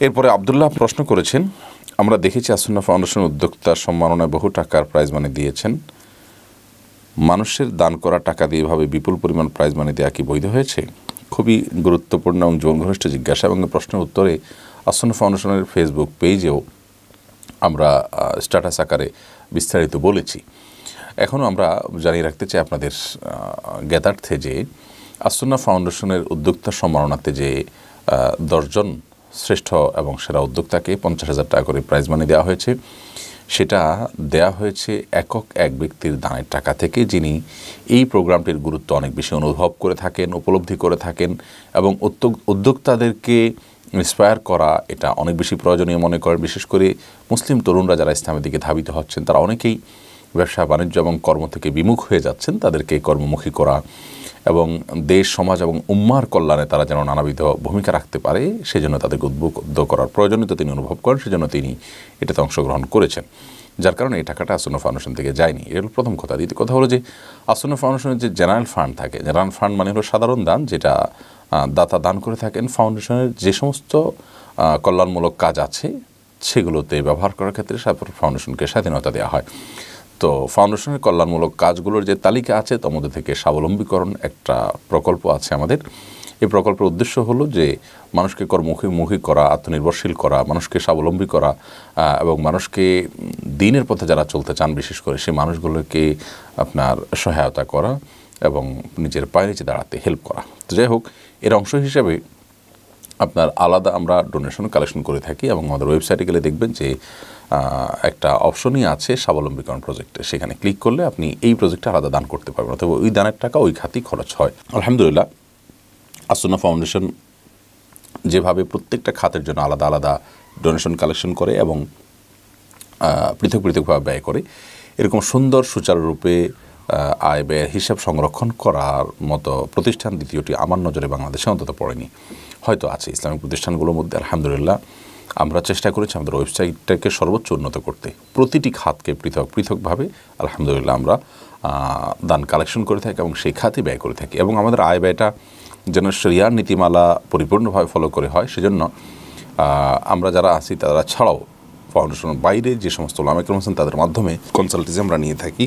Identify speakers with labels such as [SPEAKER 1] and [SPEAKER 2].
[SPEAKER 1] এরপরে আব্দুল্লাহ প্রশ্ন করেছেন, আমরা দেখেছি আসুন্নাহ ফাউন্ডেশনের উদ্যোক্তা সম্মাননায় বহু টাকার প্রাইজ মানি দিয়েছেন। মানুষের দান করা টাকা দিয়ে এভাবে বিপুল পরিমাণ প্রাইজ মানি দেওয়া কি বৈধ হয়েছে? খুবই গুরুত্বপূর্ণ এবং ঘনিষ্ঠ জিজ্ঞাসা, এবং প্রশ্নের উত্তরে আসুন্নাহ ফাউন্ডেশনের ফেসবুক পেজেও আমরা স্ট্যাটাস আকারে বিস্তারিত বলেছি। এখনও আমরা জানিয়ে রাখতে চাই আপনাদের জ্ঞাতার্থে যে আসুন্নাহ ফাউন্ডেশনের উদ্যোক্তা সম্মাননাতে যে 10 জন শ্রেষ্ঠ এবং সেরা উদ্যোক্তাকে 50,000 টাকা করে প্রাইজ মানি দেওয়া হয়েছে। সেটা দেয়া হয়েছে একক এক ব্যক্তির দানের টাকা থেকে, যিনি এই প্রোগ্রামটির গুরুত্ব অনেক বেশি অনুভব করে থাকেন, উপলব্ধি করে থাকেন, এবং উদ্যোক্তাদেরকে ইন্সপায়ার করা এটা অনেক বেশি প্রয়োজনীয় মনে করেন। বিশেষ করে মুসলিম তরুণরা যারা ইসলামের দিকে ধাবিত হচ্ছেন, তারা অনেকেই ব্যবসা বাণিজ্য এবং কর্ম থেকে বিমুখ হয়ে যাচ্ছেন। তাদেরকে কর্মমুখী করা এবং দেশ, সমাজ এবং উম্মার কল্যাণে তারা যেন নানাবিধ ভূমিকা রাখতে পারে, সেজন্য তাদেরকে উদ্বুদ্ধ করার প্রয়োজনীয়তা তিনি অনুভব করেন। সেজন্য তিনি এটাতে অংশগ্রহণ করেছেন, যার কারণে এই টাকাটা আসুন্নাহ ফাউন্ডেশন থেকে যায়নি। এর প্রথম কথা। দ্বিতীয় কথা হলো যে আসুন্নাহ ফাউন্ডেশনের যে জেনারেল ফান্ড থাকে, জেনারেল ফান্ড মানে হলো সাধারণ দান, যেটা দাতা দান করে থাকেন। ফাউন্ডেশনের যে সমস্ত কল্যাণমূলক কাজ আছে সেগুলোতে ব্যবহার করার ক্ষেত্রে ফাউন্ডেশনকে স্বাধীনতা দেওয়া হয়। তো ফাউন্ডেশনের কল্যাণমূলক কাজগুলোর যে তালিকা আছে তার মধ্যে থেকে স্বাবলম্বীকরণ একটা প্রকল্প আছে আমাদের। এই প্রকল্পের উদ্দেশ্য হলো যে মানুষকে কর্মমুখী করা, আত্মনির্ভরশীল করা, মানুষকে স্বাবলম্বী করা, এবং মানুষকে দিনের পথে যারা চলতে চান বিশেষ করে সেই মানুষগুলোকে আপনার সহায়তা করা এবং নিজের পায়ে নিচে দাঁড়াতে হেল্প করা। তো যাই হোক, এর অংশ হিসেবে আপনার আলাদা আমরা ডোনেশন কালেকশন করে থাকি, এবং আমাদের ওয়েবসাইটে গেলে দেখবেন যে একটা অপশনই আছে স্বাবলম্বীকরণ প্রজেক্টে। সেখানে ক্লিক করলে আপনি এই প্রজেক্টে আলাদা দান করতে পারবেন, অথবা ওই দানের টাকা ওই খাতেই খরচ হয়। আলহামদুলিল্লাহ, আসুন্নাহ ফাউন্ডেশন যেভাবে প্রত্যেকটা খাতের জন্য আলাদা আলাদা ডোনেশন কালেকশন করে এবং পৃথকভাবে ব্যয় করে, এরকম সুন্দর সুচারুরূপে আয় ব্যয়ের হিসাব সংরক্ষণ করার মতো প্রতিষ্ঠান দ্বিতীয়টি আমার নজরে বাংলাদেশে অন্তত পড়েনি। হয়তো আছে ইসলামিক প্রতিষ্ঠানগুলোর মধ্যে। আলহামদুলিল্লাহ, আমরা চেষ্টা করেছি আমাদের ওয়েবসাইটটাকে সর্বোচ্চ উন্নত করতে, প্রতিটি খাতকে পৃথকভাবে আলহামদুলিল্লাহ আমরা দান কালেকশন করে থাকি এবং সেই খাতে ব্যয় করে থাকি, এবং আমাদের আয় ব্যয়টা যেন শরিয়ার নীতিমালা পরিপূর্ণভাবে ফলো করে হয়। সেজন্য আমরা যারা আছি তারা ছাড়াও ফাউন্ডেশনের বাইরে যে সমস্ত উলামা ইকরাম আছেন তাদের মাধ্যমে কনসালটেন্সি আমরা নিয়ে থাকি।